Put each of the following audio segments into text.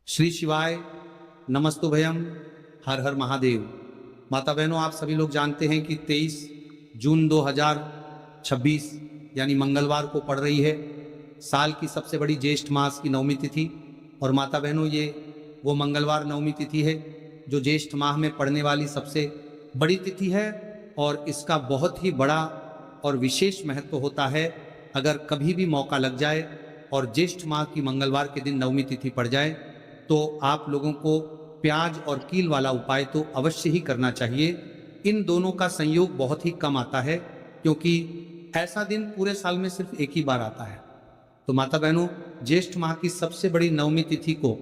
श्री शिवाय नमस्तुभयम। हर हर महादेव। माता बहनों, आप सभी लोग जानते हैं कि 23 जून 2026 यानी मंगलवार को पड़ रही है साल की सबसे बड़ी ज्येष्ठ मास की नवमी तिथि। और माता बहनों, ये वो मंगलवार नवमी तिथि है जो ज्येष्ठ माह में पड़ने वाली सबसे बड़ी तिथि है और इसका बहुत ही बड़ा और विशेष महत्व होता है। अगर कभी भी मौका लग जाए और ज्येष्ठ माह की मंगलवार के दिन नवमी तिथि पड़ जाए तो आप लोगों को प्याज और कील वाला उपाय तो अवश्य ही करना चाहिए। इन दोनों का संयोग बहुत ही कम आता है क्योंकि ऐसा दिन पूरे साल में सिर्फ एक ही बार आता है। तो माता बहनों, ज्येष्ठ माह की सबसे बड़ी नवमी तिथि को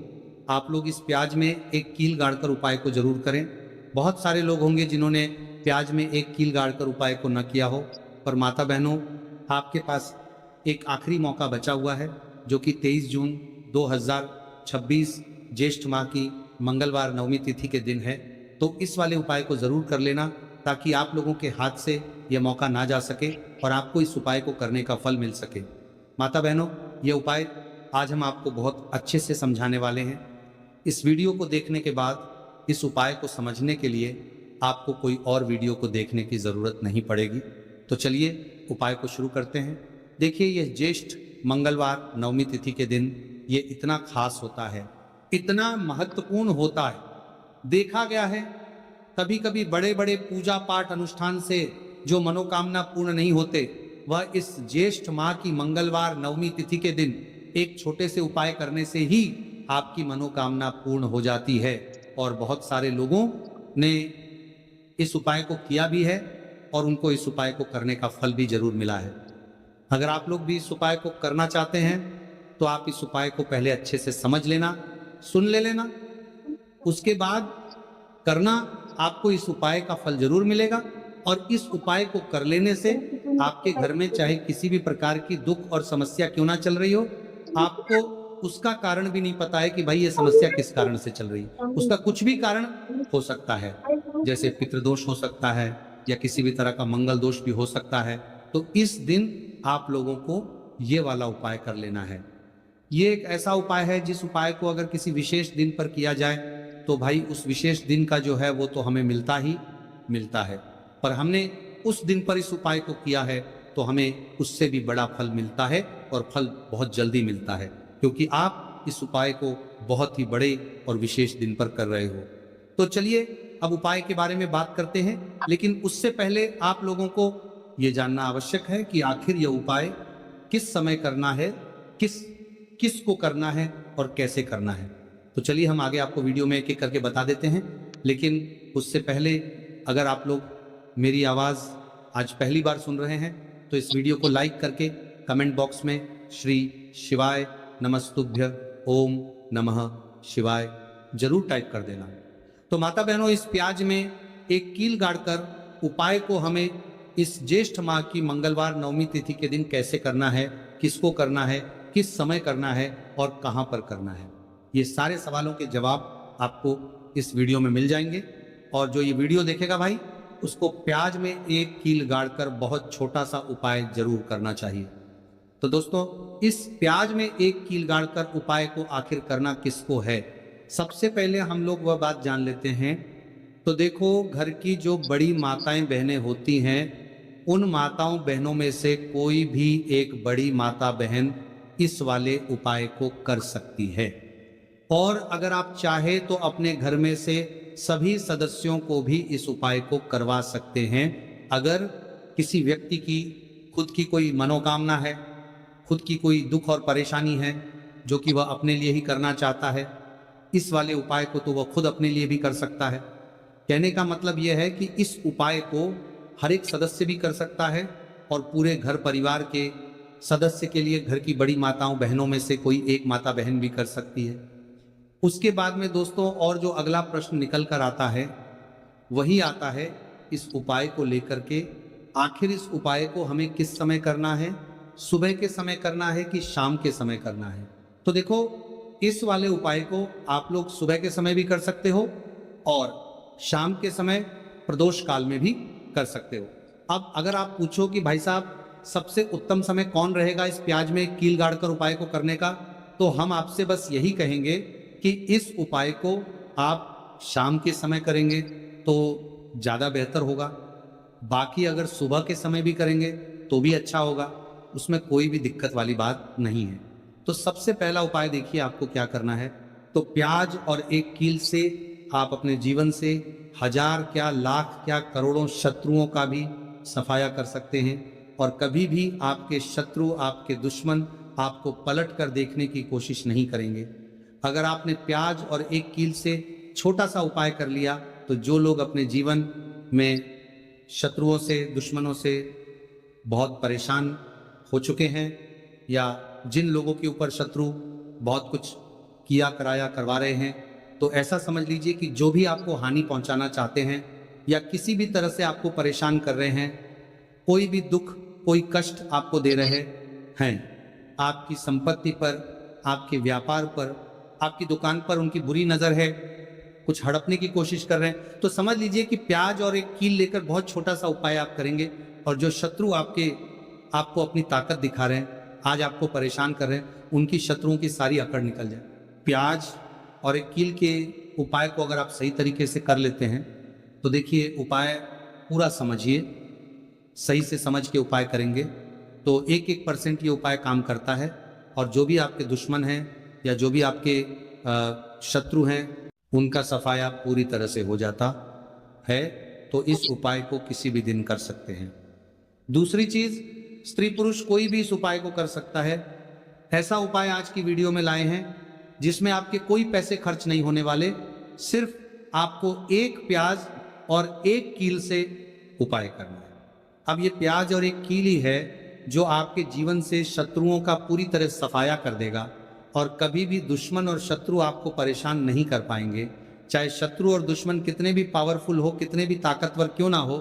आप लोग इस प्याज में एक कील गाड़कर उपाय को जरूर करें। बहुत सारे लोग होंगे जिन्होंने प्याज में एक कील गाड़कर उपाय को न किया हो, पर माता बहनों, आपके पास एक आखिरी मौका बचा हुआ है जो कि 23 जून 2026 ज्येष्ठ माह की मंगलवार नवमी तिथि के दिन है। तो इस वाले उपाय को जरूर कर लेना ताकि आप लोगों के हाथ से यह मौका ना जा सके और आपको इस उपाय को करने का फल मिल सके। माता बहनों, ये उपाय आज हम आपको बहुत अच्छे से समझाने वाले हैं। इस वीडियो को देखने के बाद इस उपाय को समझने के लिए आपको कोई और वीडियो को देखने की ज़रूरत नहीं पड़ेगी। तो चलिए उपाय को शुरू करते हैं। देखिए, यह ज्येष्ठ मंगलवार नवमी तिथि के दिन ये इतना खास होता है, इतना महत्वपूर्ण होता है। देखा गया है कभी कभी बड़े बड़े पूजा पाठ अनुष्ठान से जो मनोकामना पूर्ण नहीं होते, वह इस ज्येष्ठ माह की मंगलवार नवमी तिथि के दिन एक छोटे से उपाय करने से ही आपकी मनोकामना पूर्ण हो जाती है। और बहुत सारे लोगों ने इस उपाय को किया भी है और उनको इस उपाय को करने का फल भी जरूर मिला है। अगर आप लोग भी इस उपाय को करना चाहते हैं तो आप इस उपाय को पहले अच्छे से समझ लेना, सुन लेना, उसके बाद करना। आपको इस उपाय का फल जरूर मिलेगा और इस उपाय को कर लेने से आपके घर में चाहे किसी भी प्रकार की दुख और समस्या क्यों ना चल रही हो, आपको उसका कारण भी नहीं पता है कि भाई ये समस्या किस कारण से चल रही है। उसका कुछ भी कारण हो सकता है, जैसे पितृदोष हो सकता है या किसी भी तरह का मंगल दोष भी हो सकता है। तो इस दिन आप लोगों को ये वाला उपाय कर लेना है। ये एक ऐसा उपाय है जिस उपाय को अगर किसी विशेष दिन पर किया जाए तो भाई उस विशेष दिन का जो है वो तो हमें मिलता ही मिलता है, पर हमने उस दिन पर इस उपाय को किया है तो हमें उससे भी बड़ा फल मिलता है और फल बहुत जल्दी मिलता है क्योंकि आप इस उपाय को बहुत ही बड़े और विशेष दिन पर कर रहे हो। तो चलिए अब उपाय के बारे में बात करते हैं, लेकिन उससे पहले आप लोगों को यह जानना आवश्यक है कि आखिर यह उपाय किस समय करना है, किसको करना है और कैसे करना है। तो चलिए हम आगे आपको वीडियो में एक एक करके बता देते हैं, लेकिन उससे पहले अगर आप लोग मेरी आवाज़ आज पहली बार सुन रहे हैं तो इस वीडियो को लाइक करके कमेंट बॉक्स में श्री शिवाय नमस्तुभ्य ओम नमः शिवाय जरूर टाइप कर देना। तो माता बहनों, इस प्याज में एक कील गाड़कर उपाय को हमें इस ज्येष्ठ माह की मंगलवार नवमी तिथि के दिन कैसे करना है, किसको करना है, किस समय करना है और कहां पर करना है, ये सारे सवालों के जवाब आपको इस वीडियो में मिल जाएंगे। और जो ये वीडियो देखेगा भाई, उसको प्याज में एक कील गाड़कर बहुत छोटा सा उपाय जरूर करना चाहिए। तो दोस्तों, इस प्याज में एक कील गाड़कर उपाय को आखिर करना किसको है, सबसे पहले हम लोग वह बात जान लेते हैं। तो देखो, घर की जो बड़ी माताएं बहनें होती हैं, उन माताओं बहनों में से कोई भी एक बड़ी माता बहन इस वाले उपाय को कर सकती है। और अगर आप चाहे तो अपने घर में से सभी सदस्यों को भी इस उपाय को करवा सकते हैं। अगर किसी व्यक्ति की खुद की कोई मनोकामना है, खुद की कोई दुख और परेशानी है जो कि वह अपने लिए ही करना चाहता है, इस वाले उपाय को तो वह खुद अपने लिए भी कर सकता है। कहने का मतलब यह है कि इस उपाय को हर एक सदस्य भी कर सकता है और पूरे घर परिवार के सदस्य के लिए घर की बड़ी माताओं बहनों में से कोई एक माता बहन भी कर सकती है। उसके बाद में दोस्तों, और जो अगला प्रश्न निकल कर आता है वही आता है इस उपाय को लेकर के, आखिर इस उपाय को हमें किस समय करना है, सुबह के समय करना है कि शाम के समय करना है। तो देखो, इस वाले उपाय को आप लोग सुबह के समय भी कर सकते हो और शाम के समय प्रदोष काल में भी कर सकते हो। अब अगर आप पूछो कि भाई साहब सबसे उत्तम समय कौन रहेगा इस प्याज में कील गाड़कर उपाय को करने का, तो हम आपसे बस यही कहेंगे कि इस उपाय को आप शाम के समय करेंगे तो ज़्यादा बेहतर होगा। बाकी अगर सुबह के समय भी करेंगे तो भी अच्छा होगा, उसमें कोई भी दिक्कत वाली बात नहीं है। तो सबसे पहला उपाय देखिए आपको क्या करना है। तो प्याज और एक कील से आप अपने जीवन से हजार क्या लाख क्या करोड़ों शत्रुओं का भी सफाया कर सकते हैं, और कभी भी आपके शत्रु, आपके दुश्मन आपको पलट कर देखने की कोशिश नहीं करेंगे। अगर आपने प्याज और एक कील से छोटा सा उपाय कर लिया तो जो लोग अपने जीवन में शत्रुओं से, दुश्मनों से बहुत परेशान हो चुके हैं, या जिन लोगों के ऊपर शत्रु बहुत कुछ किया कराया करवा रहे हैं, तो ऐसा समझ लीजिए कि जो भी आपको हानि पहुंचाना चाहते हैं या किसी भी तरह से आपको परेशान कर रहे हैं, कोई भी दुख, कोई कष्ट आपको दे रहे हैं, आपकी संपत्ति पर, आपके व्यापार पर, आपकी दुकान पर उनकी बुरी नजर है, कुछ हड़पने की कोशिश कर रहे हैं, तो समझ लीजिए कि प्याज और एक कील लेकर बहुत छोटा सा उपाय आप करेंगे, और जो शत्रु आपको अपनी ताकत दिखा रहे हैं, आज आपको परेशान कर रहे हैं, उनकी शत्रुओं की सारी अकड़ निकल जाए। प्याज और एक कील के उपाय को अगर आप सही तरीके से कर लेते हैं तो देखिए उपाय पूरा समझिए, सही से समझ के उपाय करेंगे तो 1% ये उपाय काम करता है, और जो भी आपके दुश्मन हैं या जो भी आपके शत्रु हैं उनका सफाया पूरी तरह से हो जाता है। तो इस उपाय को किसी भी दिन कर सकते हैं। दूसरी चीज, स्त्री पुरुष कोई भी इस उपाय को कर सकता है। ऐसा उपाय आज की वीडियो में लाए हैं जिसमें आपके कोई पैसे खर्च नहीं होने वाले, सिर्फ आपको एक प्याज और एक कील से उपाय करना है। अब ये प्याज और एक कील ही है जो आपके जीवन से शत्रुओं का पूरी तरह सफाया कर देगा, और कभी भी दुश्मन और शत्रु आपको परेशान नहीं कर पाएंगे। चाहे शत्रु और दुश्मन कितने भी पावरफुल हो, कितने भी ताकतवर क्यों ना हो,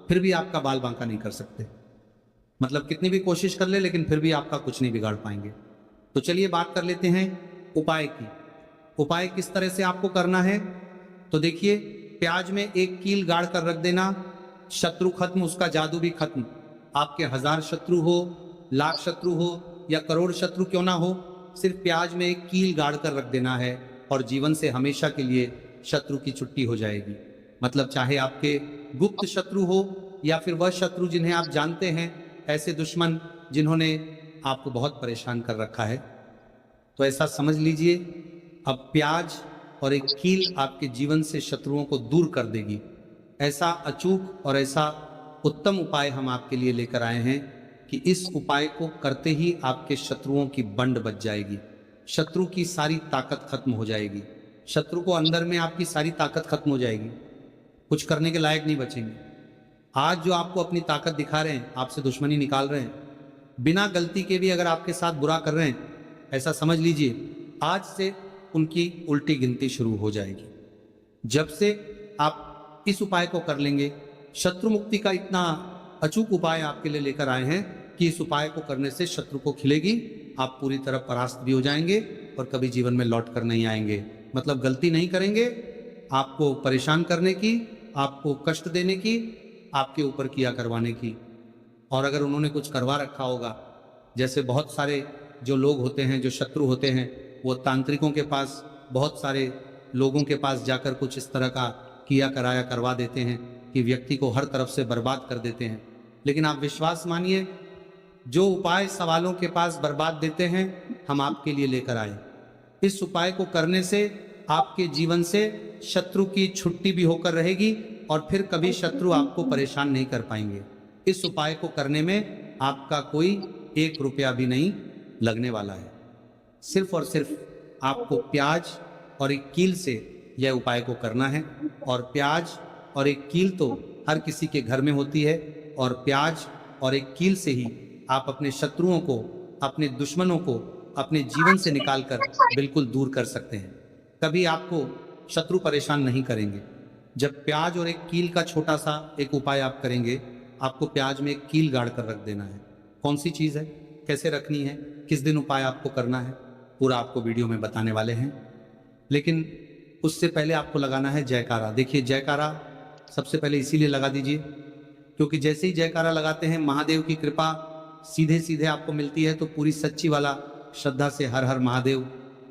फिर भी आपका बाल बांका नहीं कर सकते। मतलब कितनी भी कोशिश कर ले लेकिन फिर भी आपका कुछ नहीं बिगाड़ पाएंगे। तो चलिए बात कर लेते हैं उपाय की। उपाय किस तरह से आपको करना है, तो देखिए प्याज में एक कील गाड़ कर रख देना, शत्रु खत्म, उसका जादू भी खत्म। आपके 1000 शत्रु हो, लाख शत्रु हो या करोड़ शत्रु क्यों ना हो, सिर्फ प्याज में एक कील गाड़ कर रख देना है और जीवन से हमेशा के लिए शत्रु की छुट्टी हो जाएगी। मतलब चाहे आपके गुप्त शत्रु हो या फिर वह शत्रु जिन्हें आप जानते हैं, ऐसे दुश्मन जिन्होंने आपको बहुत परेशान कर रखा है, तो ऐसा समझ लीजिए अब प्याज और एक कील आपके जीवन से शत्रुओं को दूर कर देगी। ऐसा अचूक और ऐसा उत्तम उपाय हम आपके लिए लेकर आए हैं कि इस उपाय को करते ही आपके शत्रुओं की बंड बच जाएगी, शत्रु की सारी ताकत खत्म हो जाएगी, शत्रु को अंदर में आपकी सारी ताकत खत्म हो जाएगी, कुछ करने के लायक नहीं बचेंगे। आज जो आपको अपनी ताकत दिखा रहे हैं, आपसे दुश्मनी निकाल रहे हैं, बिना गलती के भी अगर आपके साथ बुरा कर रहे हैं, ऐसा समझ लीजिए आज से उनकी उल्टी गिनती शुरू हो जाएगी। जब से आप इस उपाय को कर लेंगे, शत्रु मुक्ति का इतना अचूक उपाय आपके लिए लेकर आए हैं कि इस उपाय को करने से शत्रु को खिलेगी, आप पूरी तरह परास्त भी हो जाएंगे और कभी जीवन में लौट कर नहीं आएंगे। मतलब गलती नहीं करेंगे आपको परेशान करने की, आपको कष्ट देने की, आपके ऊपर किया करवाने की। और अगर उन्होंने कुछ करवा रखा होगा, जैसे बहुत सारे जो लोग होते हैं, जो शत्रु होते हैं, वो तांत्रिकों के पास, बहुत सारे लोगों के पास जाकर कुछ इस तरह का किया कराया करवा देते हैं कि व्यक्ति को हर तरफ से बर्बाद कर देते हैं। लेकिन आप विश्वास मानिए, जो उपाय सवालों के पास बर्बाद देते हैं, हम आपके लिए लेकर आए। इस उपाय को करने से आपके जीवन से शत्रु की छुट्टी भी होकर रहेगी और फिर कभी शत्रु आपको परेशान नहीं कर पाएंगे। इस उपाय को करने में आपका कोई 1 रुपया भी नहीं लगने वाला है। सिर्फ और सिर्फ आपको प्याज और एक कील से यह उपाय को करना है। और प्याज और एक कील तो हर किसी के घर में होती है, और प्याज और एक कील से ही आप अपने शत्रुओं को, अपने दुश्मनों को अपने जीवन से निकालकर बिल्कुल दूर कर सकते हैं। कभी आपको शत्रु परेशान नहीं करेंगे। जब प्याज और एक कील का छोटा सा एक उपाय आप करेंगे, आपको प्याज में एक कील गाड़ कर रख देना है। कौन सी चीज़ है, कैसे रखनी है, किस दिन उपाय आपको करना है, पूरा आपको वीडियो में बताने वाले हैं। लेकिन उससे पहले आपको लगाना है जयकारा। देखिए जयकारा सबसे पहले इसीलिए लगा दीजिए क्योंकि जैसे ही जयकारा लगाते हैं, महादेव की कृपा सीधे सीधे आपको मिलती है। तो पूरी सच्ची वाला श्रद्धा से हर हर महादेव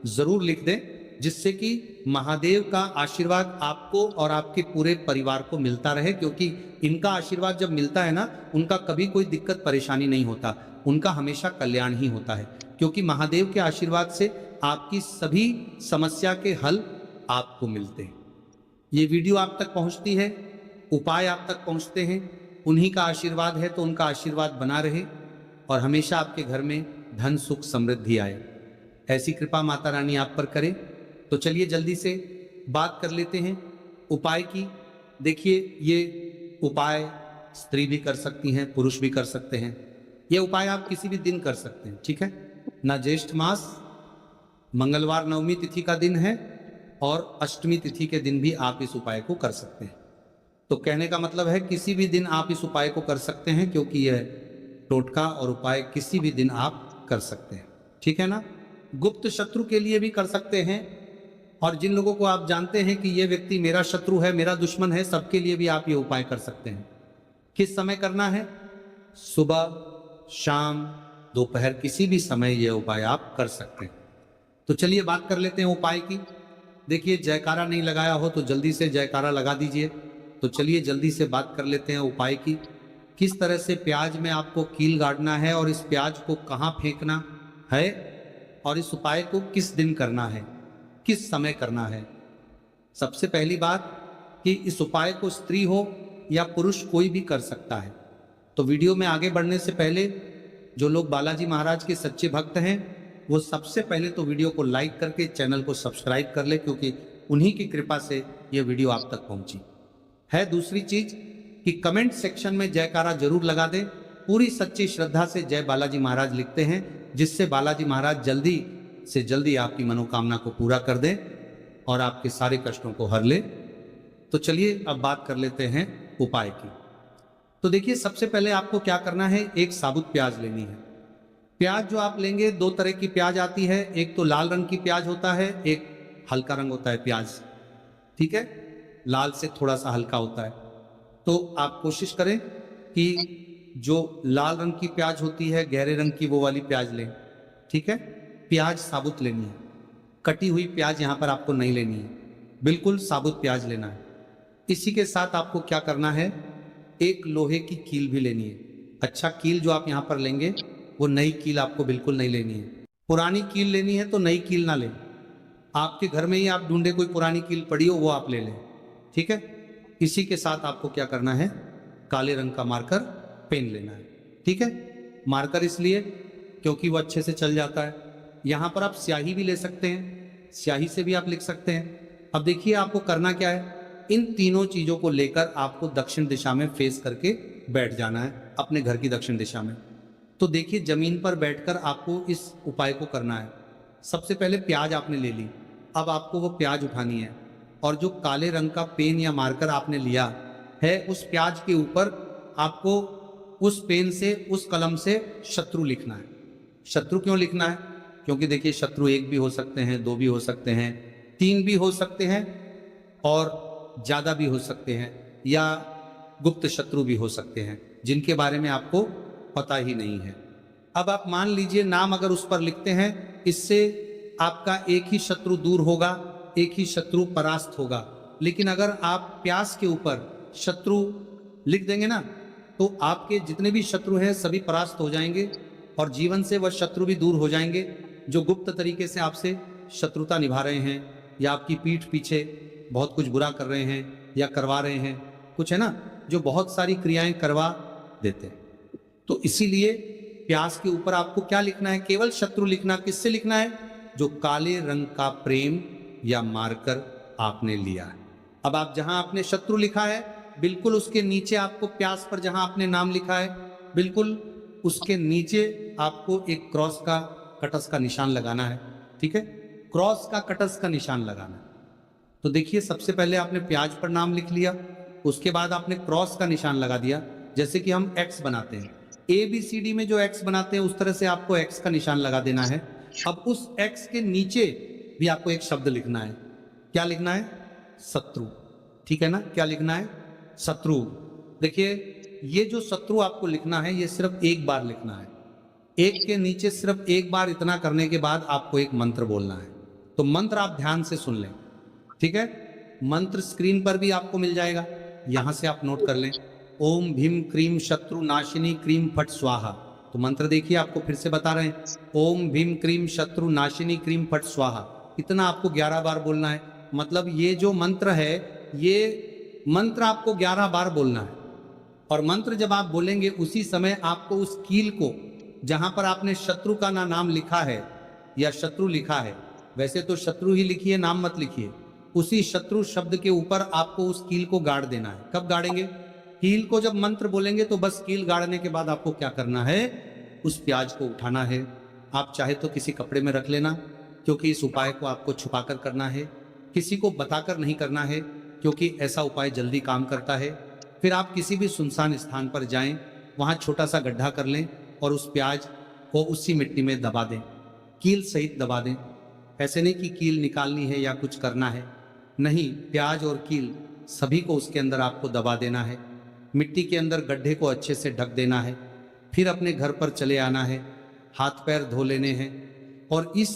जरूर लिख दें जिससे कि महादेव का आशीर्वाद आपको और आपके पूरे परिवार को मिलता रहे, क्योंकि इनका आशीर्वाद जब मिलता है ना, उनका कभी कोई दिक्कत परेशानी नहीं होता, उनका हमेशा कल्याण ही होता है, क्योंकि महादेव के आशीर्वाद से आपकी सभी समस्या के हल आपको मिलते हैं। ये वीडियो आप तक पहुंचती है, उपाय आप तक पहुंचते हैं, उन्हीं का आशीर्वाद है, तो उनका आशीर्वाद बना रहे और हमेशा आपके घर में धन सुख समृद्धि आए, ऐसी कृपा माता रानी आप पर करे। तो चलिए जल्दी से बात कर लेते हैं उपाय की। देखिए, ये उपाय स्त्री भी कर सकती हैं, पुरुष भी कर सकते हैं। ये उपाय आप किसी भी दिन कर सकते हैं, ठीक है ना। ज्येष्ठ मास मंगलवार नवमी तिथि का दिन है और अष्टमी तिथि के दिन भी आप इस उपाय को कर सकते हैं। तो कहने का मतलब है किसी भी दिन आप इस उपाय को कर सकते हैं, क्योंकि यह टोटका और उपाय किसी भी दिन आप कर सकते हैं, ठीक है ना। गुप्त शत्रु के लिए भी कर सकते हैं, और जिन लोगों को आप जानते हैं कि ये व्यक्ति मेरा शत्रु है, मेरा दुश्मन है, सबके लिए भी आप ये उपाय कर सकते हैं। किस समय करना है? सुबह, शाम, दोपहर, किसी भी समय ये उपाय आप कर सकते हैं। तो चलिए बात कर लेते हैं उपाय की। देखिए, जयकारा नहीं लगाया हो तो जल्दी से जयकारा लगा दीजिए। तो चलिए जल्दी से बात कर लेते हैं उपाय की। किस तरह से प्याज में आपको कील गाड़ना है और इस प्याज को कहाँ फेंकना है, और इस उपाय को किस दिन करना है, किस समय करना है। सबसे पहली बात कि इस उपाय को स्त्री हो या पुरुष कोई भी कर सकता है। तो वीडियो में आगे बढ़ने से पहले जो लोग बालाजी महाराज के सच्चे भक्त हैं, वो सबसे पहले तो वीडियो को लाइक करके चैनल को सब्सक्राइब कर ले, क्योंकि उन्हीं की कृपा से ये वीडियो आप तक पहुंची है। दूसरी चीज कि कमेंट सेक्शन में जयकारा जरूर लगा दें, पूरी सच्ची श्रद्धा से जय बालाजी महाराज लिखते हैं, जिससे बालाजी महाराज जल्दी से जल्दी आपकी मनोकामना को पूरा कर दें और आपके सारे कष्टों को हर ले। तो चलिए अब बात कर लेते हैं उपाय की। तो देखिए, सबसे पहले आपको क्या करना है, एक साबुत प्याज लेनी है। प्याज जो आप लेंगे, दो तरह की प्याज आती है, एक तो लाल रंग की प्याज होता है, एक हल्का रंग होता है प्याज, ठीक है, लाल से थोड़ा सा हल्का होता है। तो आप कोशिश करें कि जो लाल रंग की प्याज होती है, गहरे रंग की, वो वाली प्याज लें, ठीक है। प्याज साबुत लेनी है, कटी हुई प्याज यहाँ पर आपको नहीं लेनी है, बिल्कुल साबुत प्याज लेना है। इसी के साथ आपको क्या करना है, एक लोहे की कील भी लेनी है। अच्छा, कील जो आप यहाँ पर लेंगे वो नई कील आपको बिल्कुल नहीं लेनी है। पुरानी कील लेनी है तो नई कील ना लें, आपके घर में ही आप ढूंढे कोई पुरानी कील पड़ी हो, वो आप ले लें, ठीक है। इसी के साथ आपको क्या करना है, काले रंग का मार्कर पेन लेना है, ठीक है। मार्कर इसलिए क्योंकि वो अच्छे से चल जाता है। यहाँ पर आप स्याही भी ले सकते हैं, स्याही से भी आप लिख सकते हैं। अब देखिए आपको करना क्या है, इन तीनों चीजों को लेकर आपको दक्षिण दिशा में फेस करके बैठ जाना है, अपने घर की दक्षिण दिशा में। तो देखिए, जमीन पर बैठकर आपको इस उपाय को करना है। सबसे पहले प्याज आपने ले ली, अब आपको वो प्याज उठानी है, और जो काले रंग का पेन या मार्कर आपने लिया है, उस प्याज के ऊपर आपको उस पेन से, उस कलम से शत्रु लिखना है। शत्रु क्यों लिखना है? क्योंकि देखिए, शत्रु एक भी हो सकते हैं, दो भी हो सकते हैं, तीन भी हो सकते हैं, और ज्यादा भी हो सकते हैं, या गुप्त शत्रु भी हो सकते हैं, जिनके बारे में आपको पता ही नहीं है। अब आप मान लीजिए, नाम अगर उस पर लिखते हैं, इससे आपका एक ही शत्रु दूर होगा, एक ही शत्रु परास्त होगा। लेकिन अगर आप प्यास के ऊपर शत्रु लिख देंगे ना, तो आपके जितने भी शत्रु हैं सभी परास्त हो जाएंगे, और जीवन से वह शत्रु भी दूर हो जाएंगे जो गुप्त तरीके से आपसे शत्रुता निभा रहे हैं, या आपकी पीठ पीछे बहुत कुछ बुरा कर रहे हैं, या करवा रहे हैं कुछ, है ना, जो बहुत सारी क्रियाएं करवा देते हैं। तो इसीलिए प्यास के ऊपर आपको क्या लिखना है, केवल शत्रु लिखना। किससे लिखना है? जो काले रंग का प्रेम या मार्कर आपने लिया है। अब आप जहां आपने शत्रु लिखा है, बिल्कुल उसके नीचे आपको प्यास पर जहां आपने नाम लिखा है, बिल्कुल उसके नीचे आपको एक क्रॉस का, कटस का निशान लगाना है, ठीक है। क्रॉस का, कटस का निशान लगाना है। तो देखिए, सबसे पहले आपने प्याज पर नाम लिख लिया, उसके बाद आपने क्रॉस का निशान लगा दिया, जैसे कि हम एक्स बनाते हैं, ABCD में जो एक्स बनाते हैं उस तरह से आपको एक्स का निशान लगा देना है। अब उस एक्स के नीचे भी आपको एक शब्द लिखना है। क्या लिखना है? शत्रु, ठीक है ना। क्या लिखना है? शत्रु। देखिए, ये जो शत्रु आपको लिखना है, ये सिर्फ एक बार लिखना है। एक के नीचे सिर्फ एक बार इतना करने के बाद आपको एक मंत्र बोलना है। तो मंत्र आप ध्यान से सुन लें, ठीक है। मंत्र स्क्रीन पर भी आपको मिल जाएगा, यहां से आप नोट कर लें। ओम भीम क्रीम शत्रु नाशिनी क्रीम फट स्वाहा। तो मंत्र देखिए, आपको फिर से बता रहे हैं, ओम भीम क्रीम शत्रु नाशिनी क्रीम फट स्वाहा। इतना आपको 11 बार बोलना है। मतलब ये जो मंत्र है, ये मंत्र आपको 11 बार बोलना है। और मंत्र जब आप बोलेंगे उसी समय आपको उस कील को, जहां पर आपने शत्रु का नाम लिखा है या शत्रु लिखा है, वैसे तो शत्रु ही लिखिए, नाम मत लिखिए, उसी शत्रु शब्द के ऊपर आपको उस कील को गाड़ देना है। कब गाड़ेंगे? कील को जब मंत्र बोलेंगे तो बस कील गाड़ने के बाद आपको क्या करना है, उस प्याज को उठाना है। आप चाहे तो किसी कपड़े में रख लेना, क्योंकि इस उपाय को आपको छुपाकर करना है, किसी को बताकर नहीं करना है, क्योंकि ऐसा उपाय जल्दी काम करता है। फिर आप किसी भी सुनसान स्थान पर जाएं, वहां छोटा सा गड्ढा कर लें और उस प्याज को उसी मिट्टी में दबा दें, कील सहित दबा दें। ऐसे नहीं कि कील निकालनी है या कुछ करना है, नहीं, प्याज और कील सभी को उसके अंदर आपको दबा देना है। मिट्टी के अंदर गड्ढे को अच्छे से ढक देना है। फिर अपने घर पर चले आना है, हाथ पैर धो लेने हैं और इस